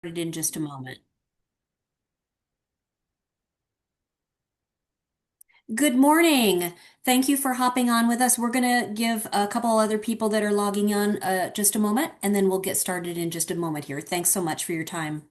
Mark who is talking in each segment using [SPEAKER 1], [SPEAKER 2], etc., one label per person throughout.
[SPEAKER 1] In just a moment. Good morning. Thank you for hopping on with us. We're going to give a couple other people that are logging on just a moment, and then we'll get started in just a moment here. Thanks so much for your time.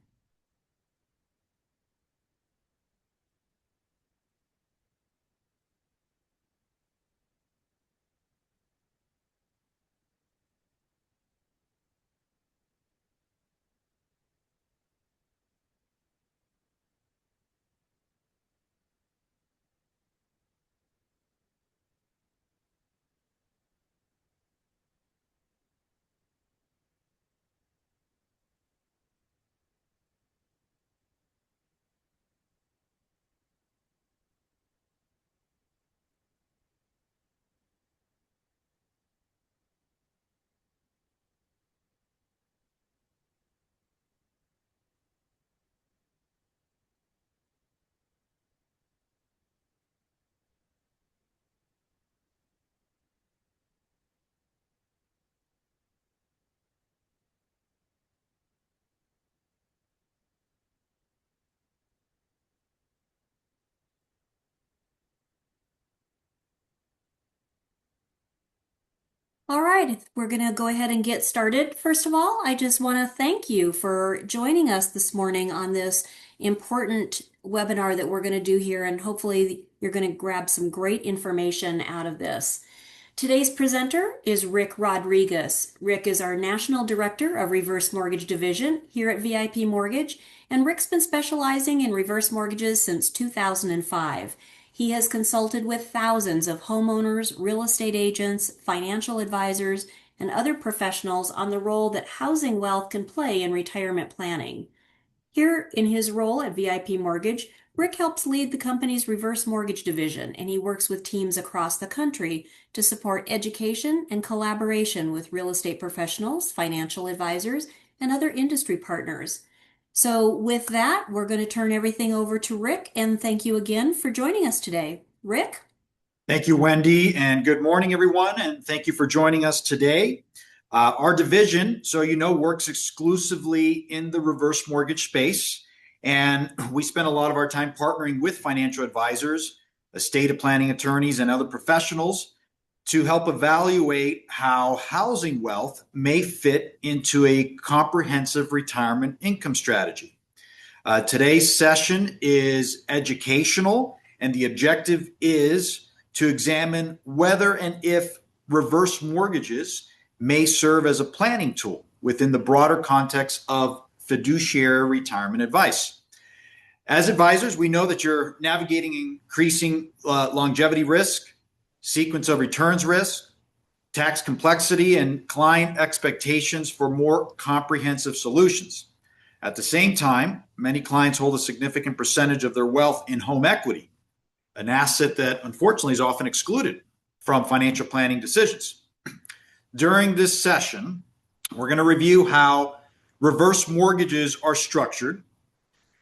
[SPEAKER 1] All right, we're going to go ahead and get started. First of all, I just want to thank you for joining us this morning on this important webinar that we're going to do here, and hopefully you're going to grab some great information out of this. Today's presenter is Rick Rodriguez. Rick is our National Director of Reverse Mortgage Division here at VIP Mortgage, and Rick's been specializing in reverse mortgages since 2005. He has consulted with thousands of homeowners, real estate agents, financial advisors, and other professionals on the role that housing wealth can play in retirement planning. Here in his role at VIP Mortgage, Rick helps lead the company's reverse mortgage division, and he works with teams across the country to support education and collaboration with real estate professionals, financial advisors, and other industry partners. So with that, we're going to turn everything over to Rick, and thank you again for joining us today. Rick?
[SPEAKER 2] Thank you, Wendy, and good morning, everyone, and thank you for joining us today. Our division, so you know, works exclusively in the reverse mortgage space, and we spend a lot of our time partnering with financial advisors, estate planning attorneys, and other professionals to help evaluate how housing wealth may fit into a comprehensive retirement income strategy. Today's session is educational, and the objective is to examine whether and if reverse mortgages may serve as a planning tool within the broader context of fiduciary retirement advice. As advisors, we know that you're navigating increasing longevity risk, sequence of returns risk, tax complexity, and client expectations for more comprehensive solutions. At the same time, many clients hold a significant percentage of their wealth in home equity, an asset that unfortunately is often excluded from financial planning decisions. During this session, we're going to review how reverse mortgages are structured,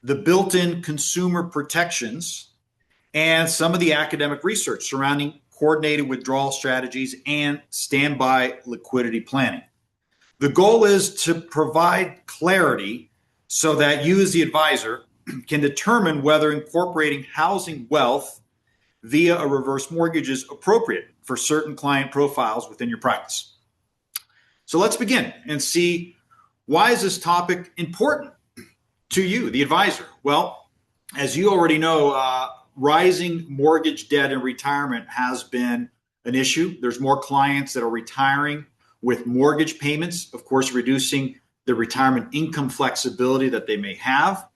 [SPEAKER 2] the built-in consumer protections, and some of the academic research surrounding coordinated withdrawal strategies and standby liquidity planning. The goal is to provide clarity so that you as the advisor can determine whether incorporating housing wealth via a reverse mortgage is appropriate for certain client profiles within your practice. So let's begin and see, why is this topic important to you, the advisor? Well, as you already know, rising mortgage debt in retirement has been an issue. There's more clients that are retiring with mortgage payments, of course, reducing the retirement income flexibility that they may have.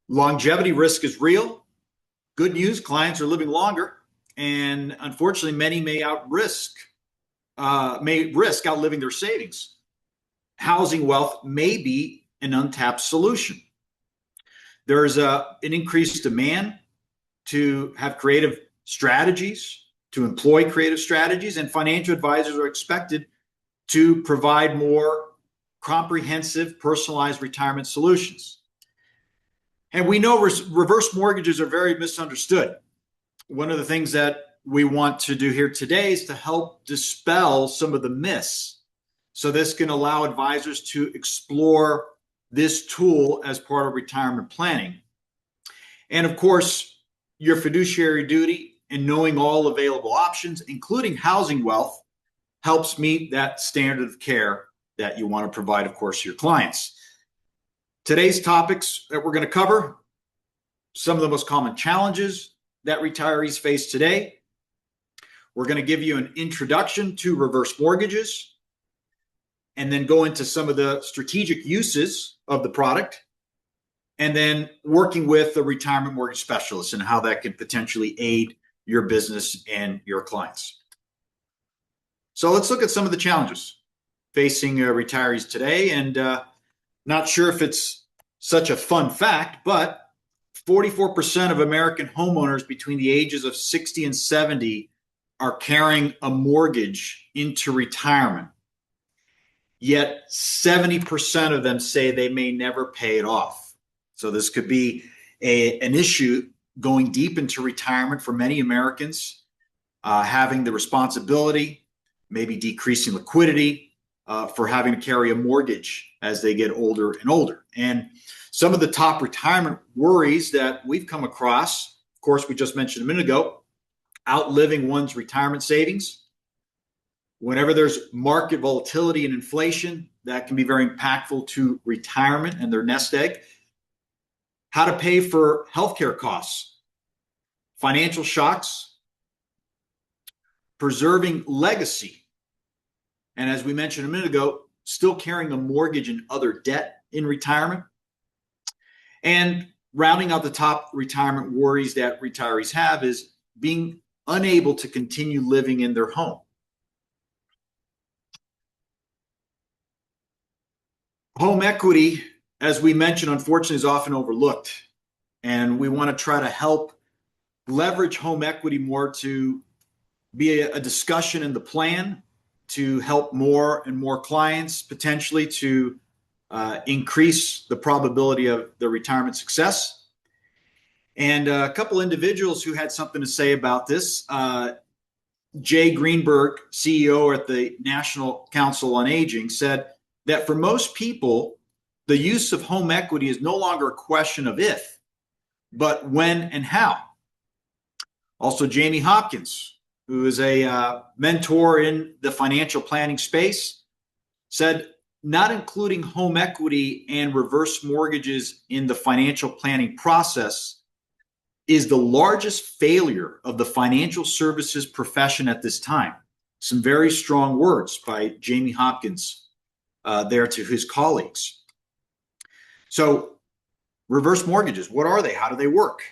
[SPEAKER 2] Longevity risk is real. Good news, clients are living longer, and unfortunately, many may risk outliving their savings. Housing wealth may be an untapped solution. There is an increased demand to have creative strategies, to employ creative strategies, and financial advisors are expected to provide more comprehensive, personalized retirement solutions. And we know reverse mortgages are very misunderstood. One of the things that we want to do here today is to help dispel some of the myths. So this can allow advisors to explore this tool as part of retirement planning. And of course, your fiduciary duty and knowing all available options, including housing wealth, helps meet that standard of care that you want to provide, of course, to your clients. Today's topics that we're going to cover, some of the most common challenges that retirees face today. We're going to give you an introduction to reverse mortgages and then go into some of the strategic uses of the product, and then working with the retirement mortgage specialist and how that can potentially aid your business and your clients. So let's look at some of the challenges facing retirees today. And not sure if it's such a fun fact, but 44% of American homeowners between the ages of 60 and 70 are carrying a mortgage into retirement. Yet 70% of them say they may never pay it off. So this could be an issue going deep into retirement for many Americans, having the responsibility, maybe decreasing liquidity for having to carry a mortgage as they get older and older. And some of the top retirement worries that we've come across, of course, we just mentioned a minute ago, outliving one's retirement savings. Whenever there's market volatility and inflation, that can be very impactful to retirement and their nest egg. How to pay for healthcare costs, financial shocks, preserving legacy. And as we mentioned a minute ago, still carrying a mortgage and other debt in retirement. And rounding out the top retirement worries that retirees have is being unable to continue living in their home. Home equity, as we mentioned, unfortunately, is often overlooked. And we want to try to help leverage home equity more to be a discussion in the plan to help more and more clients potentially to increase the probability of their retirement success. And a couple individuals who had something to say about this, Jay Greenberg, CEO at the National Council on Aging, said that for most people, the use of home equity is no longer a question of if, but when and how. Also, Jamie Hopkins, who is a mentor in the financial planning space, said not including home equity and reverse mortgages in the financial planning process is the largest failure of the financial services profession at this time. Some very strong words by Jamie Hopkins there to his colleagues. So reverse mortgages, what are they? How do they work?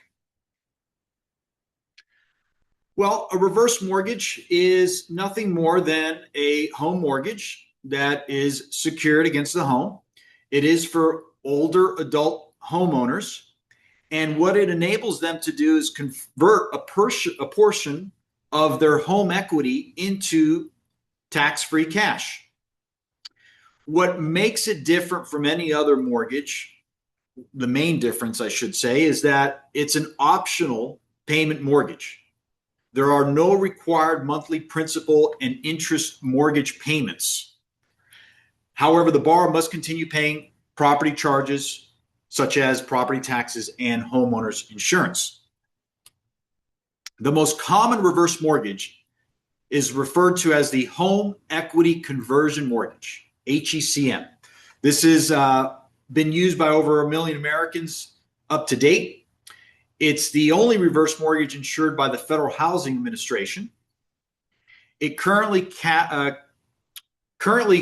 [SPEAKER 2] Well, a reverse mortgage is nothing more than a home mortgage that is secured against the home. It is for older adult homeowners. And what it enables them to do is convert a portion of their home equity into tax-free cash. What makes it different from any other mortgage, the main difference, I should say, is that it's an optional payment mortgage. There are no required monthly principal and interest mortgage payments. However, the borrower must continue paying property charges such as property taxes and homeowners insurance. The most common reverse mortgage is referred to as the home equity conversion mortgage, HECM. This has been used by over 1 million Americans up to date. It's the only reverse mortgage insured by the Federal Housing Administration. It currently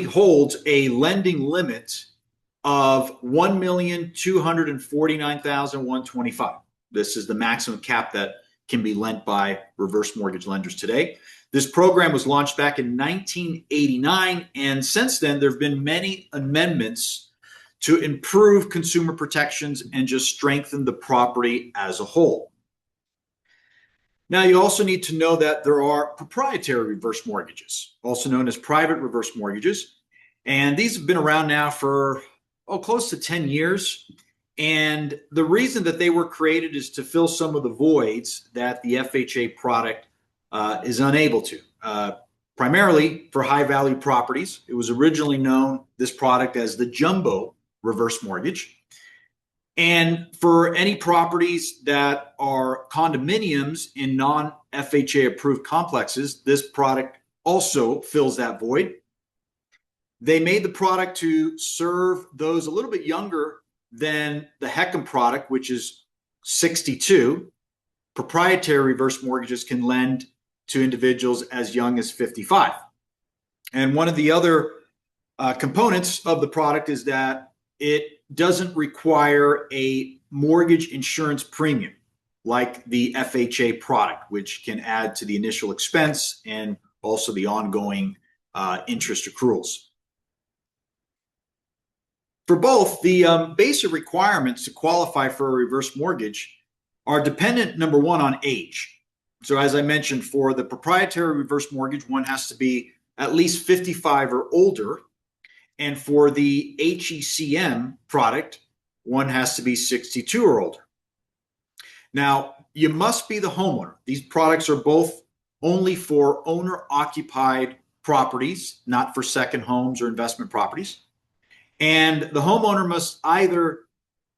[SPEAKER 2] holds a lending limit of $1,249,125. This is the maximum cap that can be lent by reverse mortgage lenders today. This program was launched back in 1989, and since then there have been many amendments to improve consumer protections and just strengthen the property as a whole. Now, you also need to know that there are proprietary reverse mortgages, also known as private reverse mortgages. And these have been around now for close to 10 years. And the reason that they were created is to fill some of the voids that the FHA product is unable to. Primarily for high value properties. It was originally known, this product, as the jumbo reverse mortgage. And for any properties that are condominiums in non-FHA approved complexes, this product also fills that void. They made the product to serve those a little bit younger than the HECM product, which is 62. Proprietary reverse mortgages can lend to individuals as young as 55. And one of the other components of the product is that it doesn't require a mortgage insurance premium like the FHA product, which can add to the initial expense and also the ongoing interest accruals. For both, the basic requirements to qualify for a reverse mortgage are dependent, number one, on age. So as I mentioned, for the proprietary reverse mortgage, one has to be at least 55 or older. And for the HECM product, one has to be 62 or older. Now, you must be the homeowner. These products are both only for owner-occupied properties, not for second homes or investment properties. And the homeowner must either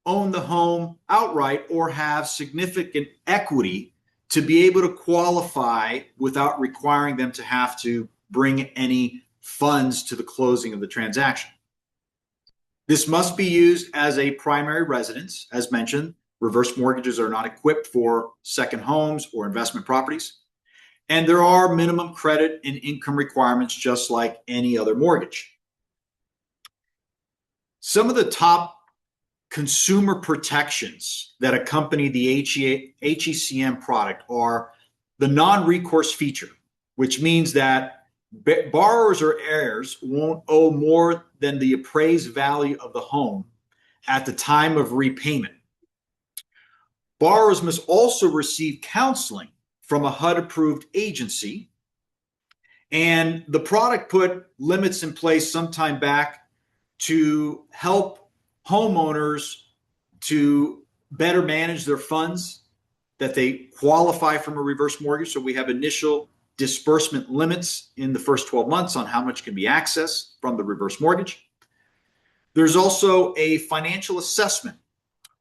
[SPEAKER 2] own the home outright or have significant equity to be able to qualify without requiring them to have to bring any funds to the closing of the transaction. This must be used as a primary residence. As mentioned, reverse mortgages are not equipped for second homes or investment properties. And there are minimum credit and income requirements just like any other mortgage. Some of the top consumer protections that accompany the HECM product are the non-recourse feature, which means that borrowers or heirs won't owe more than the appraised value of the home at the time of repayment. Borrowers must also receive counseling from a HUD-approved agency, and the product put limits in place some time back to help homeowners to better manage their funds, that they qualify from a reverse mortgage. So we have initial disbursement limits in the first 12 months on how much can be accessed from the reverse mortgage. There's also a financial assessment,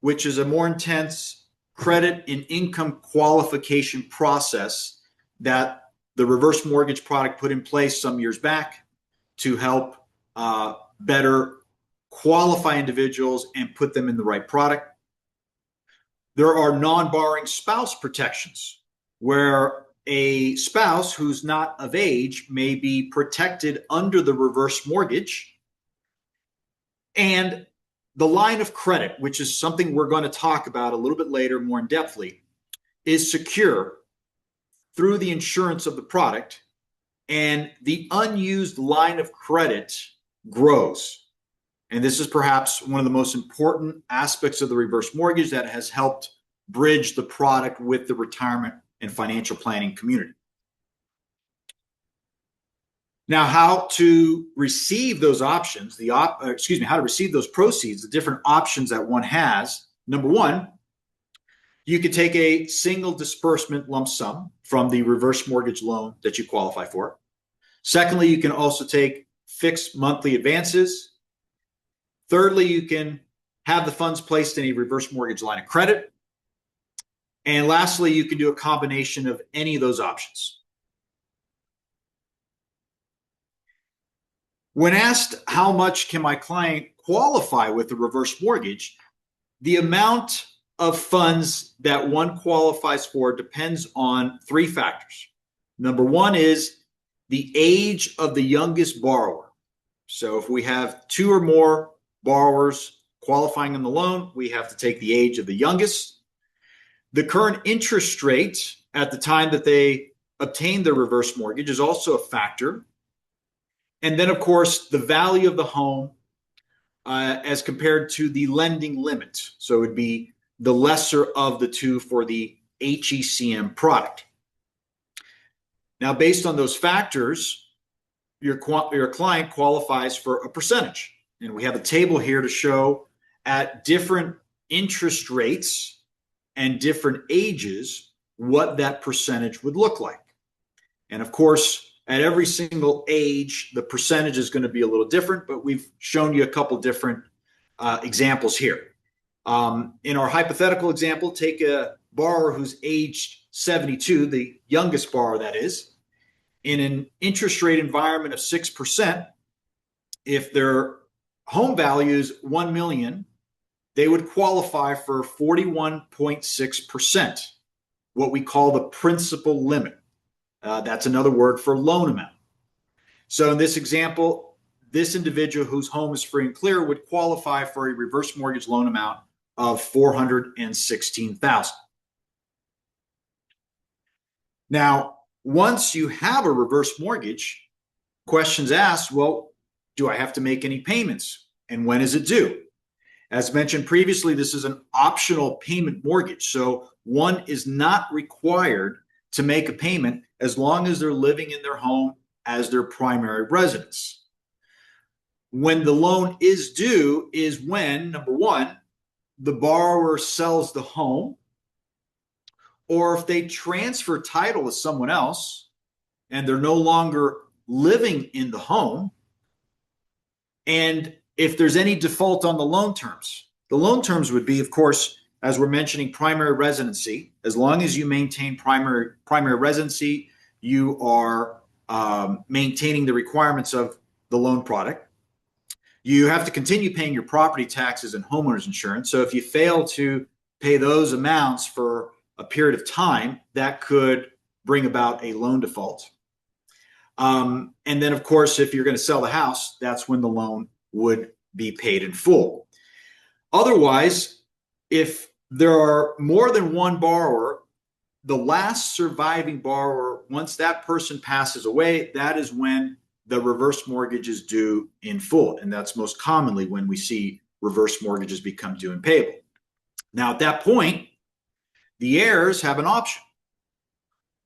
[SPEAKER 2] which is a more intense credit and income qualification process that the reverse mortgage product put in place some years back to help better qualify individuals and put them in the right product. There are non-borrowing spouse protections where a spouse who's not of age may be protected under the reverse mortgage. And the line of credit, which is something we're going to talk about a little bit later more in depthly, is secure through the insurance of the product, and the unused line of credit grows. And this is perhaps one of the most important aspects of the reverse mortgage that has helped bridge the product with the retirement and financial planning community. Now, how to receive those options, how to receive those proceeds, the different options that one has. Number one, you could take a single disbursement lump sum from the reverse mortgage loan that you qualify for. Secondly, you can also take fixed monthly advances. Thirdly, you can have the funds placed in a reverse mortgage line of credit. And lastly, you can do a combination of any of those options. When asked how much can my client qualify with a reverse mortgage, the amount of funds that one qualifies for depends on three factors. Number one is the age of the youngest borrower. So if we have two or more borrowers qualifying on the loan, we have to take the age of the youngest. The current interest rate at the time that they obtain their reverse mortgage is also a factor. And then, of course, the value of the home as compared to the lending limit. So it would be the lesser of the two for the HECM product. Now, based on those factors, your client qualifies for a percentage. And we have a table here to show at different interest rates and different ages what that percentage would look like. And of course, at every single age, the percentage is going to be a little different, but we've shown you a couple different examples here. In our hypothetical example, take a borrower who's aged 72, the youngest borrower that is, in an interest rate environment of 6%. If their home value is 1 million, they would qualify for 41.6%, what we call the principal limit. That's another word for loan amount. So in this example, this individual whose home is free and clear would qualify for a reverse mortgage loan amount of $416,000. Now, once you have a reverse mortgage, questions asked, well, do I have to make any payments? And when is it due? As mentioned previously, this is an optional payment mortgage. So one is not required to make a payment as long as they're living in their home as their primary residence. When the loan is due is when, number one, the borrower sells the home, or if they transfer title to someone else and they're no longer living in the home, and if there's any default on the loan terms. The loan terms would be, of course, as we're mentioning, primary residency. As long as you maintain primary residency, you are maintaining the requirements of the loan product. You have to continue paying your property taxes and homeowners insurance. So if you fail to pay those amounts for a period of time, that could bring about a loan default. And then, of course, if you're going to sell the house, that's when the loan would be paid in full. Otherwise, if there are more than one borrower, the last surviving borrower, once that person passes away, that is when the reverse mortgage is due in full. And that's most commonly when we see reverse mortgages become due and payable. Now, at that point, the heirs have an option.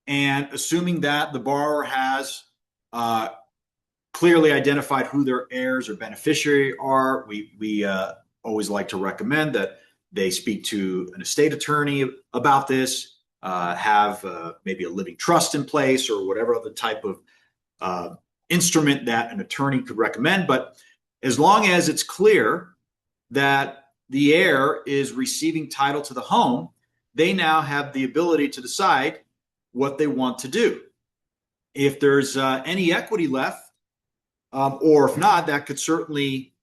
[SPEAKER 2] And assuming that the borrower has clearly identified who their heirs or beneficiary are, we always like to recommend that they speak to an estate attorney about this, have maybe a living trust in place or whatever other type of instrument that an attorney could recommend. But as long as it's clear that the heir is receiving title to the home, they now have the ability to decide what they want to do. If there's any equity left, or if not, that could certainly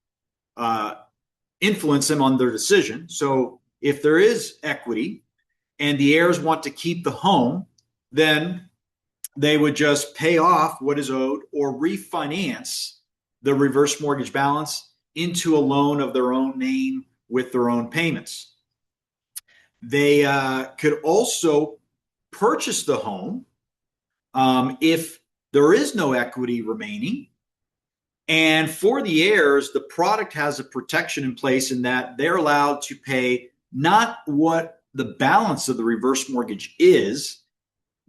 [SPEAKER 2] influence them on their decision. So if there is equity and the heirs want to keep the home, then they would just pay off what is owed or refinance the reverse mortgage balance into a loan of their own name with their own payments. They could also purchase the home if there is no equity remaining. And for the heirs, the product has a protection in place in that they're allowed to pay not what the balance of the reverse mortgage is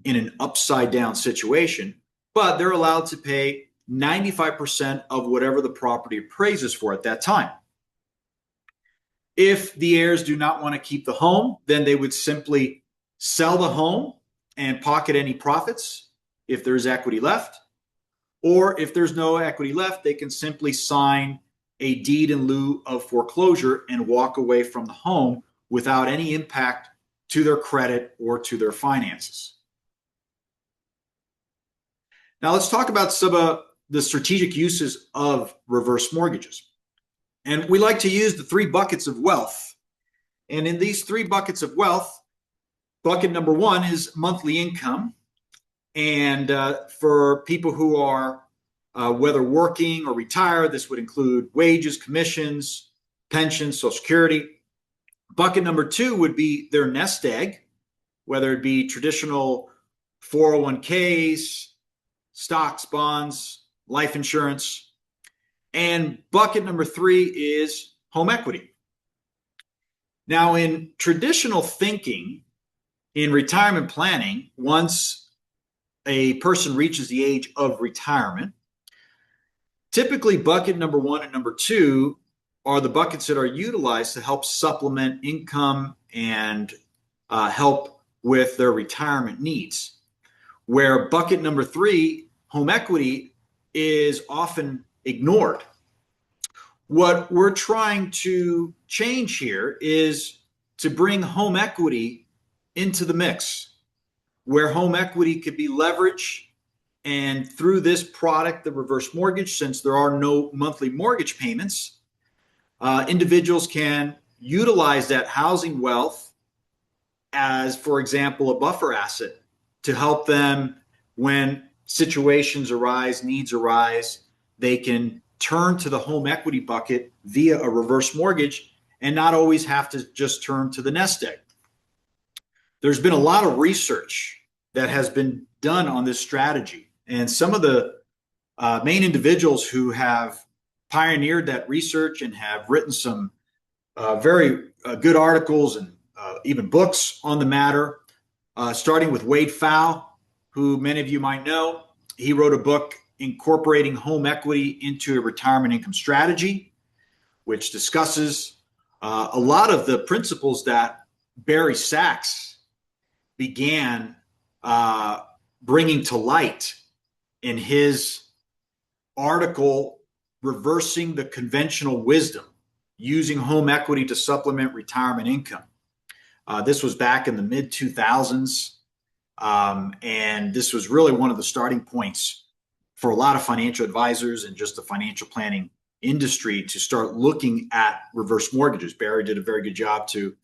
[SPEAKER 2] in an upside down situation, but they're allowed to pay 95% of whatever the property appraises for at that time. If the heirs do not want to keep the home, then they would simply sell the home and pocket any profits if there's equity left. Or if there's no equity left, they can simply sign a deed in lieu of foreclosure and walk away from the home without any impact to their credit or to their finances. Now let's talk about some of the strategic uses of reverse mortgages. And we like to use the three buckets of wealth. And in these three buckets of wealth, bucket number one is monthly income. And for people who are whether working or retired, this would include wages, commissions, pensions, Social Security. Bucket number two would be their nest egg, whether it be traditional 401ks, stocks, bonds, life insurance. And bucket number three is home equity. Now, in traditional thinking, in retirement planning, once a person reaches the age of retirement, typically bucket number one and number two are the buckets that are utilized to help supplement income and help with their retirement needs. Where bucket number three, home equity, is often ignored. What we're trying to change here is to bring home equity into the mix, where home equity could be leveraged. And through this product, the reverse mortgage, since there are no monthly mortgage payments, individuals can utilize that housing wealth as, for example, a buffer asset to help them when situations arise, needs arise. They can turn to the home equity bucket via a reverse mortgage and not always have to just turn to the nest egg. There's been a lot of research that has been done on this strategy, and some of the main individuals who have pioneered that research and have written some very good articles and even books on the matter, starting with Wade Pfau, who many of you might know. He wrote a book incorporating home equity into a retirement income strategy, which discusses a lot of the principles that Barry Sachs began bringing to light in his article, Reversing the Conventional Wisdom, Using Home Equity to Supplement Retirement Income. This was back in the mid 2000s. And this was really one of the starting points for a lot of financial advisors and just the financial planning industry to start looking at reverse mortgages. Barry did a very good job to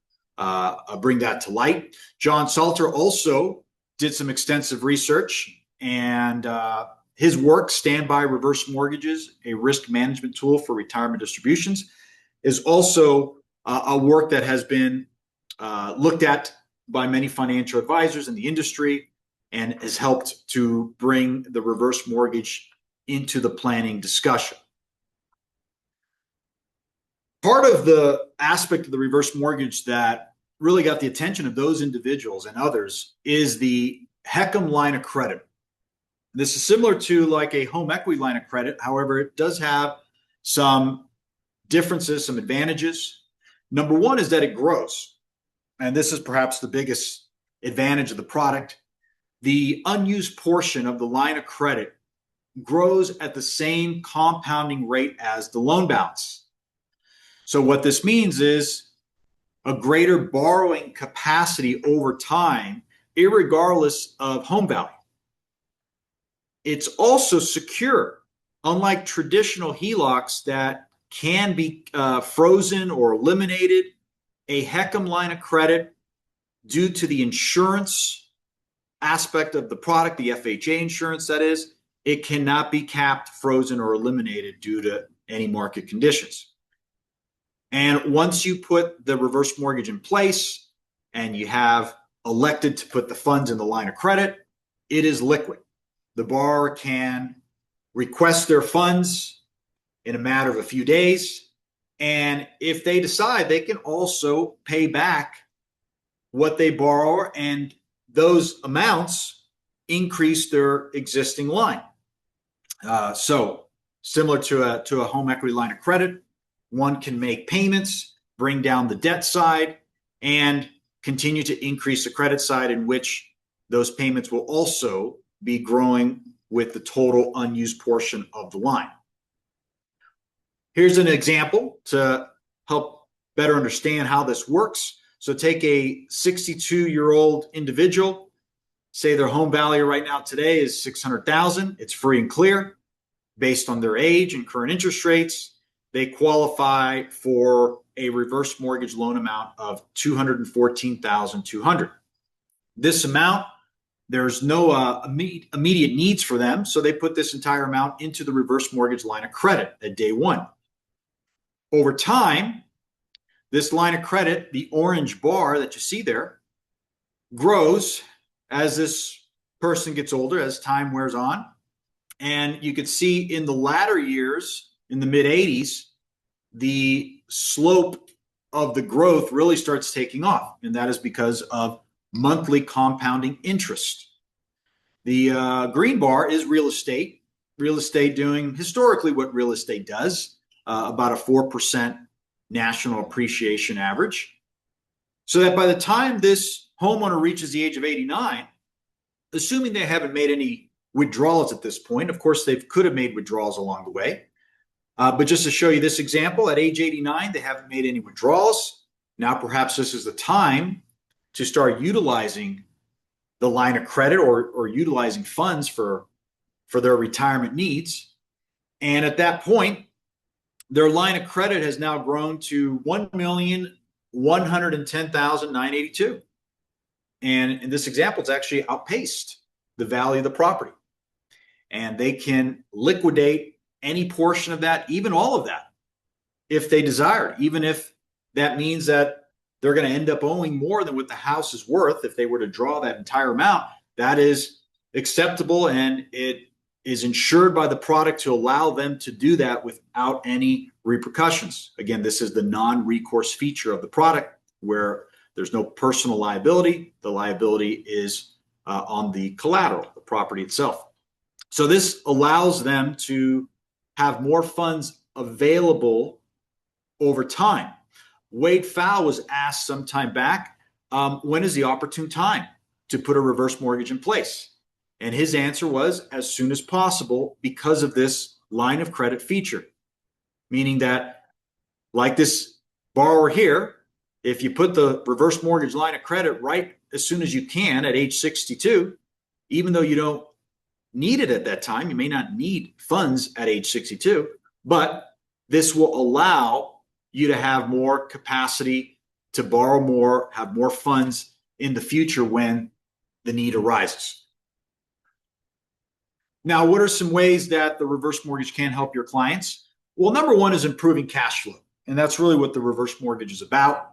[SPEAKER 2] bring that to light. John Salter also did some extensive research, and his work, Standby Reverse Mortgages, a risk management tool for retirement distributions, is also a work that has been looked at by many financial advisors in the industry and has helped to bring the reverse mortgage into the planning discussion. Part of the aspect of the reverse mortgage that really got the attention of those individuals and others is the HECM line of credit. This is similar to like a home equity line of credit. However, it does have some differences, some advantages. Number one is that it grows. And this is perhaps the biggest advantage of the product. The unused portion of the line of credit grows at the same compounding rate as the loan balance. So what this means is a greater borrowing capacity over time, irregardless of home value. It's also secure, unlike traditional HELOCs that can be frozen or eliminated. A HECM line of credit, due to the insurance aspect of the product, the FHA insurance that is, it cannot be capped, frozen, or eliminated due to any market conditions. And once you put the reverse mortgage in place and you have elected to put the funds in the line of credit, it is liquid. The borrower can request their funds in a matter of a few days. And if they decide, they can also pay back what they borrow, and those amounts increase their existing line. So similar to a home equity line of credit, one can make payments, bring down the debt side, and continue to increase the credit side, in which those payments will also be growing with the total unused portion of the line. Here's an example to help better understand how this works. So take a 62-year-old individual, say their home value right now today is $600,000. It's free and clear based on their age and current interest rates. They qualify for a reverse mortgage loan amount of $214,200. This amount, there's no immediate needs for them, so they put this entire amount into the reverse mortgage line of credit at day one. Over time, this line of credit, the orange bar that you see there, grows as this person gets older, as time wears on. And you could see in the latter years, in the mid 80s, the slope of the growth really starts taking off. And that is because of monthly compounding interest. The green bar is real estate doing historically what real estate does, about a 4% national appreciation average. So that by the time this homeowner reaches the age of 89, assuming they haven't made any withdrawals at this point, of course, they could have made withdrawals along the way, But just to show you this example, at age 89, they haven't made any withdrawals. Now, perhaps this is the time to start utilizing the line of credit or utilizing funds for their retirement needs. And at that point, their line of credit has now grown to 1,110,982. And in this example, it's actually outpaced the value of the property. And they can liquidate any portion of that, even all of that, if they desired, even if that means that they're going to end up owing more than what the house is worth. If they were to draw that entire amount, that is acceptable, and it is insured by the product to allow them to do that without any repercussions. Again, this is the non-recourse feature of the product where there's no personal liability. The liability is on the collateral, the property itself. So this allows them to have more funds available over time. Wade Pfau was asked some time back, when is the opportune time to put a reverse mortgage in place? And his answer was as soon as possible because of this line of credit feature, meaning that, like this borrower here, if you put the reverse mortgage line of credit right as soon as you can at age 62, even though you don't need it at that time, you may not need funds at age 62, but this will allow you to have more capacity to borrow more, have more funds in the future when the need arises. Now, what are some ways that the reverse mortgage can help your clients? Well, number one is improving cash flow. And that's really what the reverse mortgage is about,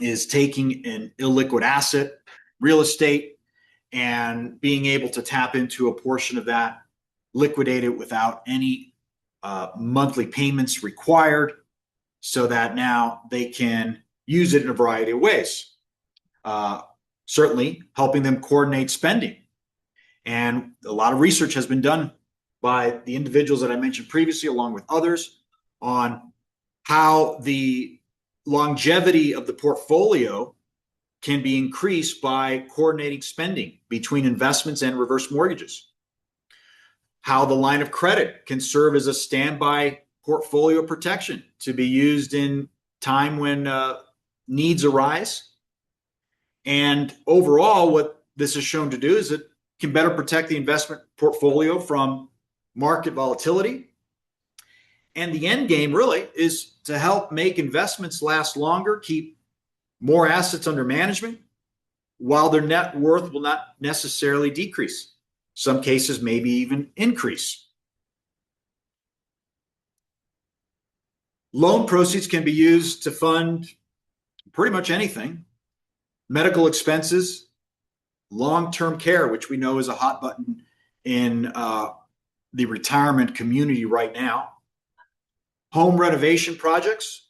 [SPEAKER 2] is taking an illiquid asset, real estate, and being able to tap into a portion of that, liquidate it without any monthly payments required, so that now they can use it in a variety of ways. Certainly helping them coordinate spending. And a lot of research has been done by the individuals that I mentioned previously, along with others, on how the longevity of the portfolio can be increased by coordinating spending between investments and reverse mortgages. How the line of credit can serve as a standby portfolio protection to be used in time when needs arise. And overall, what this is shown to do is it can better protect the investment portfolio from market volatility. And the end game really is to help make investments last longer, keep more assets under management, while their net worth will not necessarily decrease. Some cases maybe even increase. Loan proceeds can be used to fund pretty much anything. Medical expenses, long-term care, which we know is a hot button in the retirement community right now. Home renovation projects,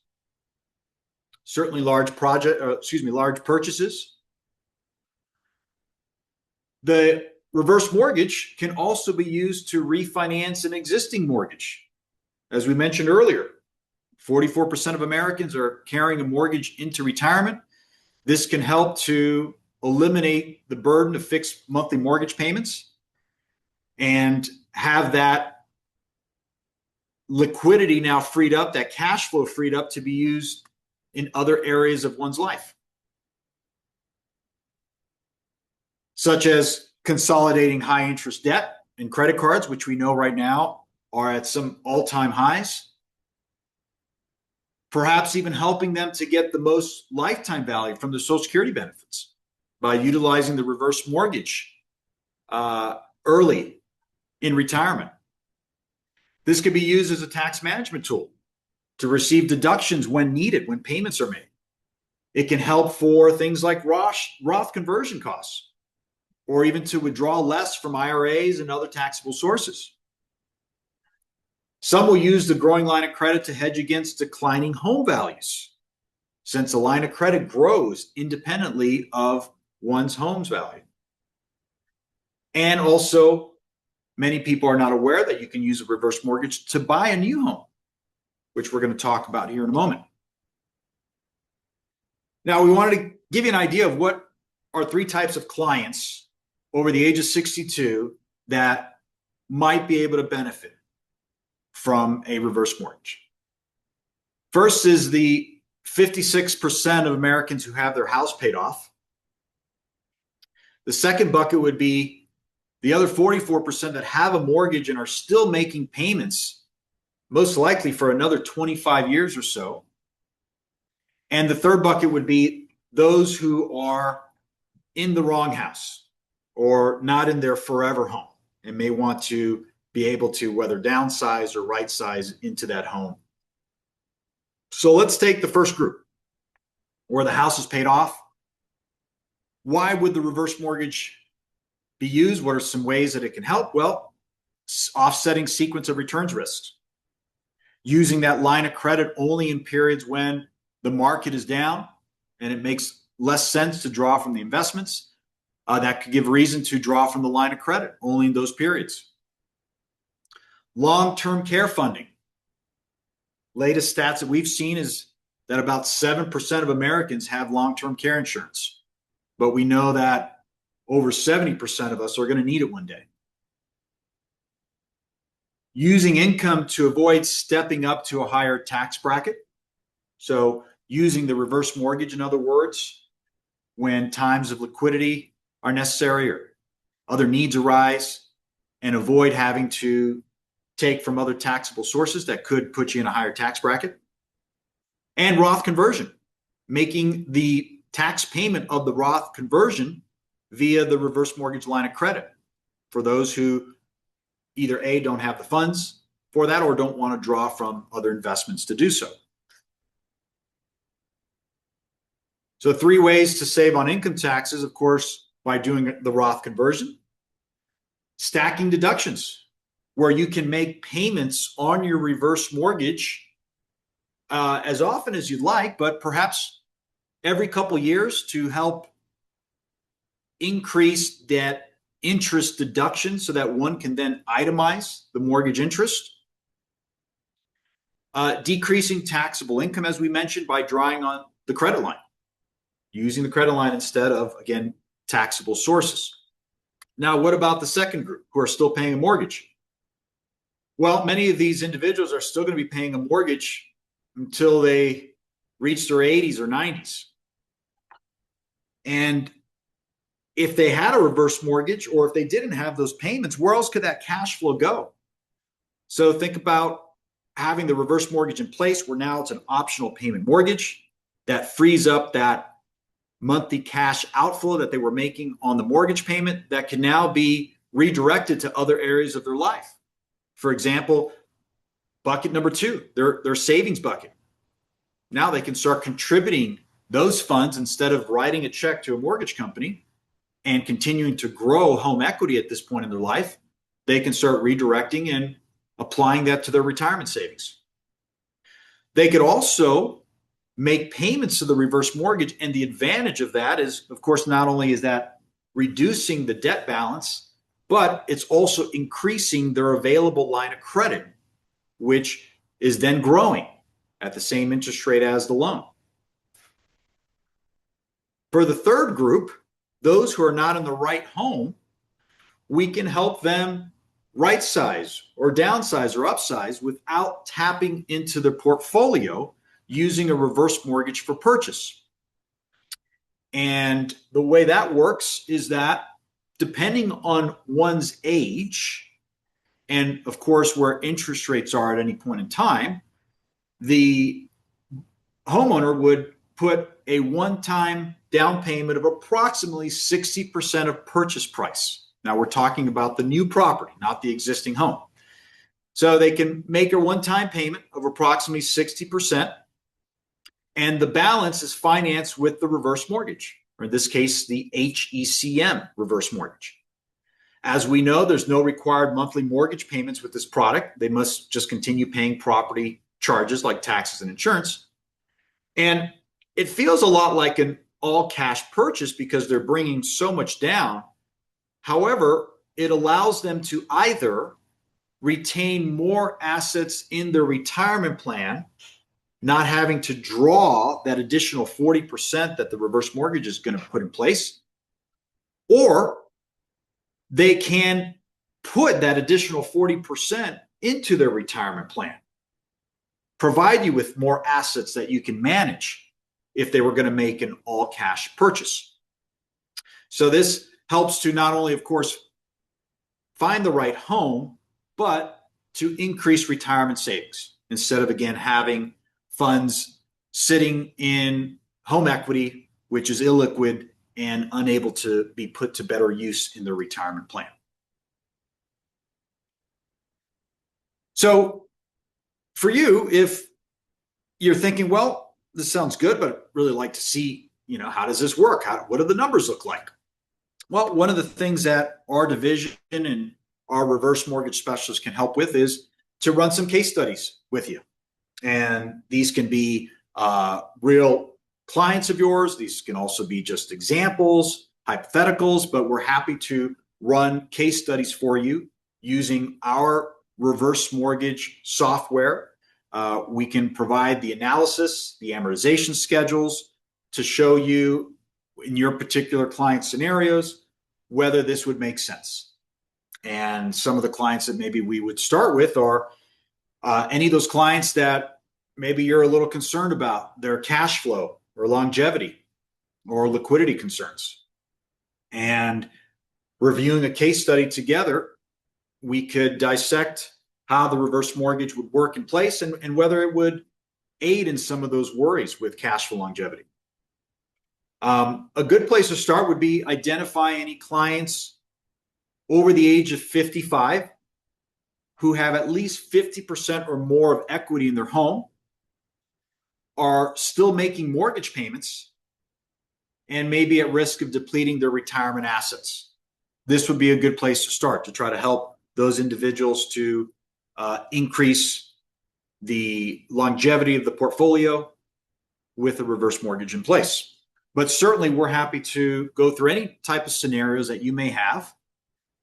[SPEAKER 2] certainly large purchases. The reverse mortgage can also be used to refinance an existing mortgage. As we mentioned earlier, 44% of Americans are carrying a mortgage into retirement. This can help to eliminate the burden of fixed monthly mortgage payments and have that liquidity now freed up, that cash flow freed up to be used in other areas of one's life, such as consolidating high interest debt and credit cards, which we know right now are at some all-time highs. Perhaps even helping them to get the most lifetime value from the Social Security benefits by utilizing the reverse mortgage early in retirement. This could be used as a tax management tool to receive deductions when needed, when payments are made. It can help for things like Roth conversion costs, or even to withdraw less from IRAs and other taxable sources. Some will use the growing line of credit to hedge against declining home values, since the line of credit grows independently of one's home's value. And also, many people are not aware that you can use a reverse mortgage to buy a new home, which we're going to talk about here in a moment. Now, we wanted to give you an idea of what are three types of clients over the age of 62 that might be able to benefit from a reverse mortgage. First is the 56% of Americans who have their house paid off. The second bucket would be the other 44% that have a mortgage and are still making payments, most likely for another 25 years or so. And the third bucket would be those who are in the wrong house or not in their forever home and may want to be able to whether downsize or right size into that home. So let's take the first group where the house is paid off. Why would the reverse mortgage be used? What are some ways that it can help? Well, offsetting sequence of returns risks, using that line of credit only in periods when the market is down and it makes less sense to draw from the investments. That could give reason to draw from the line of credit only in those periods. Long-term care funding. Latest stats that we've seen is that about 7% of Americans have long-term care insurance, but we know that over 70% of us are going to need it one day. Using income to avoid stepping up to a higher tax bracket. So using the reverse mortgage, in other words, when times of liquidity are necessary or other needs arise, and avoid having to take from other taxable sources that could put you in a higher tax bracket. And Roth conversion, making the tax payment of the Roth conversion via the reverse mortgage line of credit for those who either A, don't have the funds for that or don't want to draw from other investments to do so. So 3 ways to save on income taxes, of course, by doing the Roth conversion. Stacking deductions, where you can make payments on your reverse mortgage as often as you'd like, but perhaps every couple years to help increase that interest deduction so that one can then itemize the mortgage interest. Decreasing taxable income, as we mentioned, by drawing on the credit line, using the credit line instead of, again, taxable sources. Now, what about the second group who are still paying a mortgage? Well, many of these individuals are still going to be paying a mortgage until they reach their 80s or 90s. And if they had a reverse mortgage or if they didn't have those payments, where else could that cash flow go? So think about having the reverse mortgage in place where now it's an optional payment mortgage that frees up that monthly cash outflow that they were making on the mortgage payment that can now be redirected to other areas of their life. For example, bucket number 2, their savings bucket. Now they can start contributing those funds instead of writing a check to a mortgage company and continuing to grow home equity at this point in their life. They can start redirecting and applying that to their retirement savings. They could also make payments to the reverse mortgage. And the advantage of that is, of course, not only is that reducing the debt balance, but it's also increasing their available line of credit, which is then growing at the same interest rate as the loan. For the third group, those who are not in the right home, we can help them right size or downsize or upsize without tapping into their portfolio using a reverse mortgage for purchase. And the way that works is that depending on one's age, and of course where interest rates are at any point in time, the homeowner would put a one-time down payment of approximately 60% of purchase price. Now we're talking about the new property, not the existing home. So they can make a one-time payment of approximately 60%, and the balance is financed with the reverse mortgage, or in this case, the HECM reverse mortgage. As we know, there's no required monthly mortgage payments with this product. They must just continue paying property charges like taxes and insurance. And it feels a lot like an all-cash purchase because they're bringing so much down. However, it allows them to either retain more assets in their retirement plan, not having to draw that additional 40% that the reverse mortgage is going to put in place, or they can put that additional 40% into their retirement plan, provide you with more assets that you can manage if they were going to make an all cash purchase. So this helps to not only, of course, find the right home, but to increase retirement savings instead of, again, having funds sitting in home equity, which is illiquid and unable to be put to better use in their retirement plan. So for you, if you're thinking, well, this sounds good, but I'd really like to see, how does this work? What do the numbers look like? Well, one of the things that our division and our reverse mortgage specialists can help with is to run some case studies with you. And these can be real clients of yours. These can also be just examples, hypotheticals, but we're happy to run case studies for you using our reverse mortgage software. We can provide the analysis, the amortization schedules to show you in your particular client scenarios whether this would make sense. And some of the clients that maybe we would start with are any of those clients that maybe you're a little concerned about their cash flow or longevity or liquidity concerns. And reviewing a case study together, we could dissect how the reverse mortgage would work in place and whether it would aid in some of those worries with cash flow longevity. A good place to start would be identify any clients over the age of 55 who have at least 50% or more of equity in their home, are still making mortgage payments, and may be at risk of depleting their retirement assets. This would be a good place to start to try to help those individuals to increase the longevity of the portfolio with a reverse mortgage in place. But certainly we're happy to go through any type of scenarios that you may have.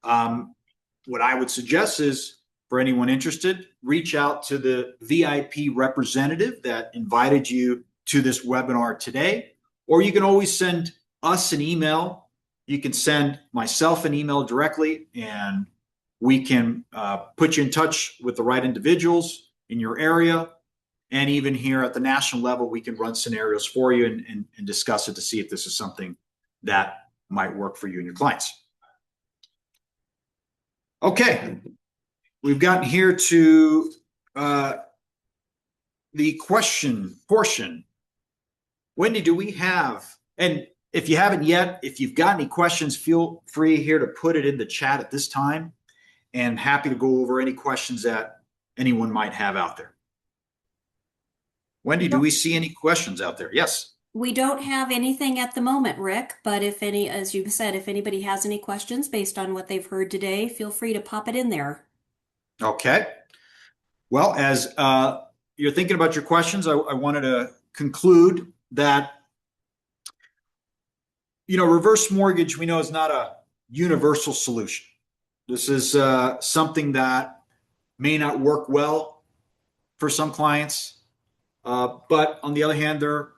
[SPEAKER 2] What I would suggest is for anyone interested, reach out to the VIP representative that invited you to this webinar today, or you can always send us an email. You can send myself an email directly, and we can put you in touch with the right individuals in your area. And even here at the national level, we can run scenarios for you and discuss it to see if this is something that might work for you and your clients. Okay, we've gotten here to the question portion. Wendy, do we have, and if you haven't yet, if you've got any questions, feel free here to put it in the chat at this time, and happy to go over any questions that anyone might have out there. Wendy, do we see any questions out there? Yes.
[SPEAKER 1] We don't have anything at the moment, Rick, but if any, as you said, if anybody has any questions based on what they've heard today, feel free to pop it in there.
[SPEAKER 2] Okay. Well, as you're thinking about your questions, I wanted to conclude that, reverse mortgage, we know, is not a universal solution. This is something that may not work well for some clients, but on the other hand, there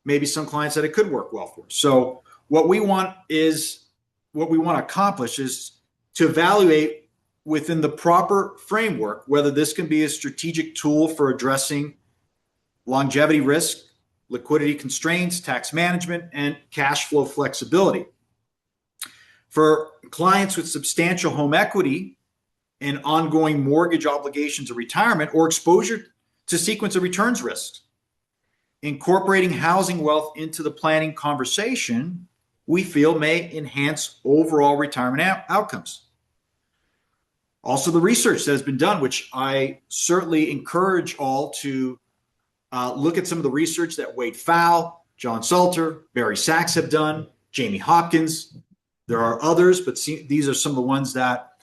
[SPEAKER 2] may be some clients that it could work well for. So what we want to accomplish is to evaluate within the proper framework whether this can be a strategic tool for addressing longevity risk, liquidity constraints, tax management, and cash flow flexibility. For clients with substantial home equity and ongoing mortgage obligations of retirement or exposure to sequence of returns risks, incorporating housing wealth into the planning conversation, we feel may enhance overall retirement outcomes. Also, the research that has been done, which I certainly encourage all to look at some of the research that Wade Pfau, John Salter, Barry Sachs have done, Jamie Hopkins. There are others, but these are some of the ones that,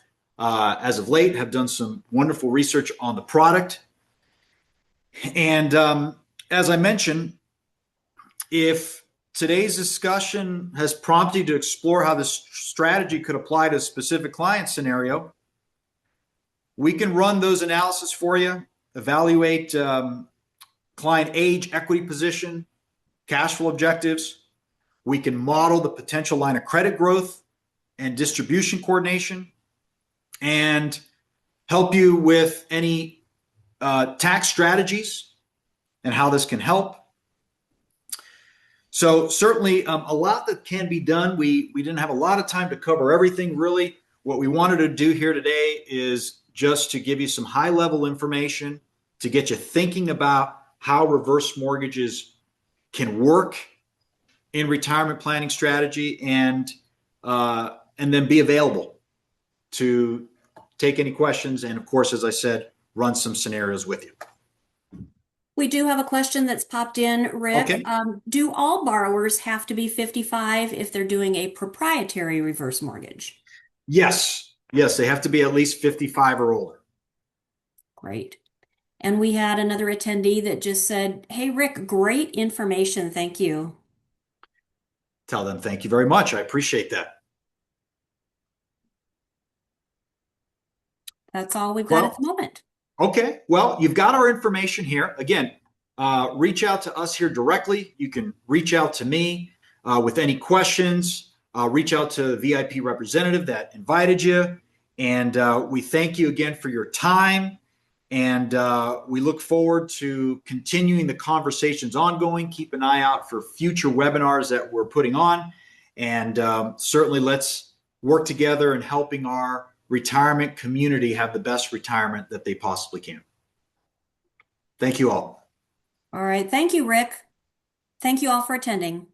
[SPEAKER 2] as of late, have done some wonderful research on the product. And as I mentioned, if today's discussion has prompted you to explore how this strategy could apply to a specific client scenario, we can run those analysis for you, evaluate client age, equity position, cash flow objectives. We can model the potential line of credit growth and distribution coordination, and help you with any tax strategies and how this can help. So certainly a lot that can be done. We didn't have a lot of time to cover everything really. What we wanted to do here today is just to give you some high level information to get you thinking about how reverse mortgages can work in retirement planning strategy and then be available to take any questions and of course, as I said, run some scenarios with you.
[SPEAKER 1] We do have a question that's popped in, Rick.
[SPEAKER 2] Okay.
[SPEAKER 1] Do all borrowers have to be 55 if they're doing a proprietary reverse mortgage?
[SPEAKER 2] Yes. Yes, they have to be at least 55 or older.
[SPEAKER 1] Great. And we had another attendee that just said, "Hey, Rick, great information. Thank you."
[SPEAKER 2] Tell them thank you very much. I appreciate that.
[SPEAKER 1] That's all we've got at the
[SPEAKER 2] Well,
[SPEAKER 1] moment.
[SPEAKER 2] okay. Well, you've got our information here. Again, reach out to us here directly. You can reach out to me with any questions. Reach out to the VIP representative that invited you. And we thank you again for your time. And we look forward to continuing the conversations ongoing. Keep an eye out for future webinars that we're putting on. And certainly let's work together in helping our retirement community have the best retirement that they possibly can. Thank you all.
[SPEAKER 1] All right. Thank you, Rick. Thank you all for attending.